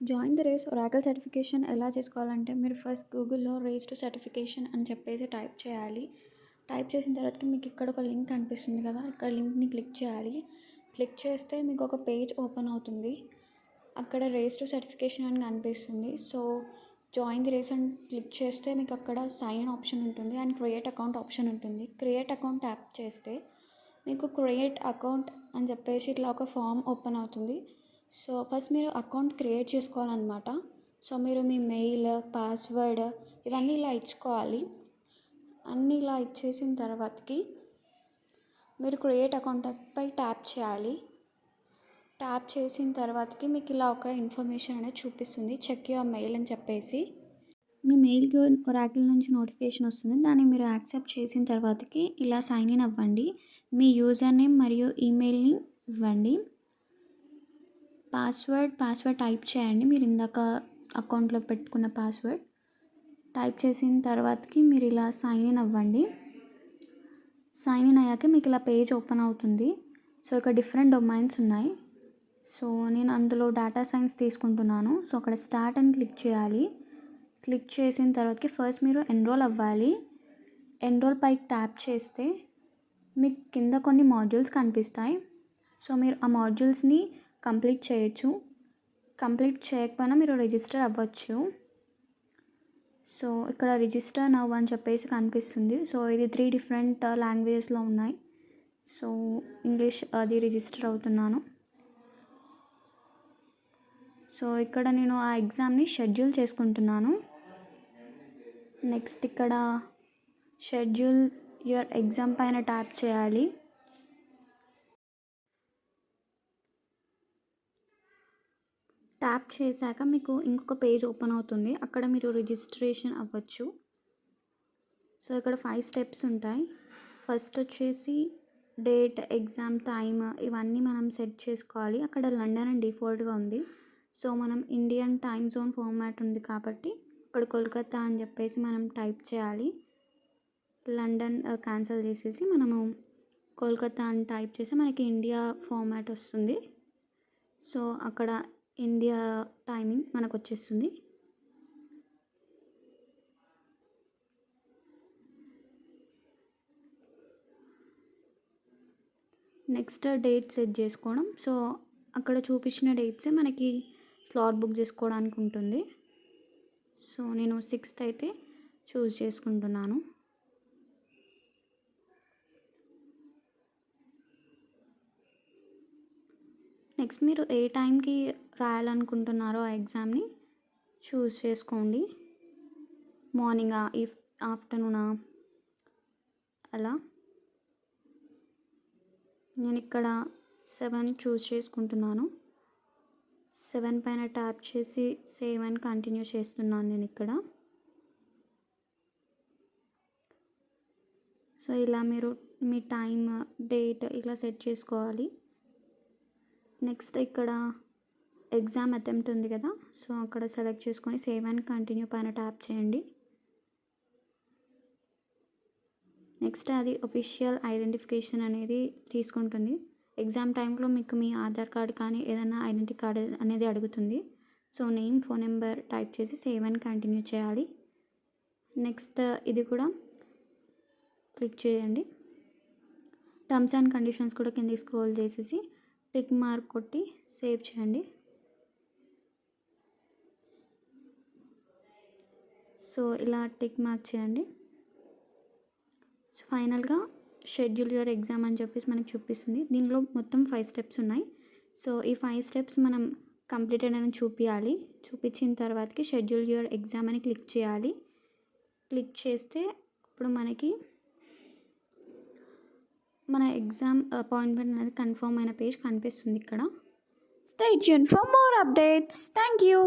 Join the race Oracle certification ఎలా చేసుకోవాలంటే మీరు ఫస్ట్ గూగుల్‌లో రేస్ టు సర్టిఫికేషన్ అని చెప్పేసి టైప్ చేయాలి. టైప్ చేసిన తర్వాతకి మీకు ఇక్కడ ఒక లింక్ కనిపిస్తుంది కదా! ఇక్కడ లింక్‌ని క్లిక్ చేయాలి. క్లిక్ చేస్తే మీకు ఒక పేజ్ ఓపెన్ అవుతుంది. అక్కడ రేస్ టు సర్టిఫికేషన్ అని కనిపిస్తుంది. సో, జాయిన్ ది రేస్ అని క్లిక్ చేస్తే మీకు అక్కడ సైన్ ఇన్ ఆప్షన్ ఉంటుంది అండ్ క్రియేట్ అకౌంట్ ఆప్షన్ ఉంటుంది. క్రియేట్ అకౌంట్ ట్యాప్ చేస్తే మీకు క్రియేట్ అకౌంట్ అని చెప్పేసి ఇట్లా ఒక ఫామ్ ఓపెన్ అవుతుంది. సో ఫస్ట్ మీరు అకౌంట్ క్రియేట్ చేసుకోవాలన్నమాట. సో మీరు మీ మెయిల్, పాస్వర్డ్ ఇవన్నీ ఇలా ఇచ్చుకోవాలి. అన్నీ ఇలా ఇచ్చేసిన తర్వాతకి మీరు క్రియేట్ అకౌంట్ పై ట్యాప్ చేయాలి. ట్యాప్ చేసిన తర్వాతకి మీకు ఇలా ఒక ఇన్ఫర్మేషన్ అనేది చూపిస్తుంది, చెక్ యువర్ మెయిల్ అని చెప్పేసి. మీ మెయిల్కి ఒరాకిల్ నుంచి నోటిఫికేషన్ వస్తుంది. దాన్ని మీరు యాక్సెప్ట్ చేసిన తర్వాతకి ఇలా సైన్ ఇన్ అవ్వండి. మీ యూజర్ నేమ్ మరియు ఈమెయిల్ని ఇవ్వండి. పాస్వర్డ్ టైప్ చేయండి. మీరు ఇందాక అకౌంట్లో పెట్టుకున్న పాస్వర్డ్ టైప్ చేసిన తర్వాతకి మీరు ఇలా సైన్ ఇన్ అవ్వండి. సైన్ ఇన్ అయ్యాక మీకు ఇలా పేజ్ ఓపెన్ అవుతుంది. సో ఇక్కడ డిఫరెంట్ డొమైన్స్ ఉన్నాయి. సో నేను అందులో డేటా సైన్స్ తీసుకుంటున్నాను. సో అక్కడ స్టార్ట్ అని క్లిక్ చేయాలి. క్లిక్ చేసిన తర్వాతకి ఫస్ట్ మీరు ఎన్రోల్ అవ్వాలి. ఎన్రోల్ పైకి ట్యాప్ చేస్తే మీకు కింద కొన్ని మాడ్యూల్స్ కనిపిస్తాయి. సో మీరు ఆ మాడ్యూల్స్ని కంప్లీట్ చేయొచ్చు. కంప్లీట్ చేయకపోయినా మీరు రిజిస్టర్ అవ్వచ్చు. సో ఇక్కడ రిజిస్టర్ నౌ అని చెప్పేసి కనిపిస్తుంది. సో ఇది 3 డిఫరెంట్ లాంగ్వేజెస్లో ఉన్నాయి. సో ఇంగ్లీష్ అది రిజిస్టర్ అవుతున్నాను. సో ఇక్కడ నేను ఆ ఎగ్జామ్ని షెడ్యూల్ చేసుకుంటున్నాను. నెక్స్ట్ ఇక్కడ షెడ్యూల్ యువర్ ఎగ్జామ్ పైన ట్యాప్ చేయాలి. ట్యాప్ చేశాక మీకు ఇంకొక పేజ్ ఓపెన్ అవుతుంది. అక్కడ మీరు రిజిస్ట్రేషన్ అవ్వచ్చు. సో ఇక్కడ 5 స్టెప్స్ ఉంటాయి. ఫస్ట్ వచ్చేసి డేట్, ఎగ్జామ్ టైమ్ ఇవన్నీ మనం సెట్ చేసుకోవాలి. అక్కడ లండన్ అని డిఫాల్ట్గా ఉంది. సో మనం ఇండియన్ టైమ్ జోన్ ఫార్మాట్ ఉంది కాబట్టి అక్కడ కోల్కతా అని చెప్పేసి మనం టైప్ చేయాలి. లండన్ క్యాన్సిల్ చేసేసి మనము కోల్కతా అని టైప్ చేసి మనకి ఇండియా ఫార్మాట్ వస్తుంది. సో అక్కడ ఇండియా టైమింగ్ మనకు వచ్చేస్తుంది. నెక్స్ట్ డేట్ సెట్ చేసుకోవడం. సో అక్కడ చూపించిన డేట్సే మనకి స్లాట్ బుక్ చేసుకోవడానికి ఉంటుంది. సో నేను 6th అయితే చూస్ చేసుకుంటున్నాను. నెక్స్ట్ మీరు ఏ టైంకి రాయాలనుకుంటున్నారో ఆ ఎగ్జామ్ని చూస్ చేసుకోండి. మార్నింగా, ఆఫ్టర్నూనా అలా. నేను ఇక్కడ 7 చూస్ చేసుకుంటున్నాను. 7 పైన ట్యాప్ చేసి సేవ్ అని కంటిన్యూ చేస్తున్నాను నేను ఇక్కడ. సో ఇలా మీరు మీ టైం, డేట్ ఇలా సెట్ చేసుకోవాలి. నెక్స్ట్ ఇక్కడ ఎగ్జామ్ అటెంప్ట్ ఉంది కదా, సో అక్కడ సెలెక్ట్ చేసుకొని సేవ్ అండ్ కంటిన్యూ పైన ట్యాప్ చేయండి. నెక్స్ట్ అది ఒఫిషియల్ ఐడెంటిఫికేషన్ అనేది తీసుకుంటుంది. ఎగ్జామ్ టైంలో మీకు మీ ఆధార్ కార్డ్ కానీ ఏదైనా ఐడెంటిటీ కార్డ్ అనేది అడుగుతుంది. So name, phone number type చేసి సేవ్ అండ్ కంటిన్యూ చేయాలి. నెక్స్ట్ ఇది కూడా క్లిక్ చేయండి. టర్మ్స్ అండ్ కండిషన్స్ కూడా కింద స్క్రోల్ చేసేసి టిక్ మార్క్ కొట్టి సేవ్ చేయండి. సో ఇలా టిక్ మార్క్ చేయండి. సో ఫైనల్గా షెడ్యూల్ యువర్ ఎగ్జామ్ అని చెప్పేసి మనకి చూపిస్తుంది. దీనిలో మొత్తం 5 స్టెప్స్ ఉన్నాయి. సో ఈ 5 స్టెప్స్ మనం కంప్లీటెడ్ అని చూపించాలి. చూపించిన తర్వాతకి షెడ్యూల్ యువర్ ఎగ్జామ్ అని క్లిక్ చేయాలి. క్లిక్ చేస్తే అప్పుడు మనకి మన ఎగ్జామ్ అపాయింట్మెంట్ అనేది కన్ఫర్మ్ అయిన పేజ్ కనిపిస్తుంది ఇక్కడ. Stay tuned for more updates. Thank you.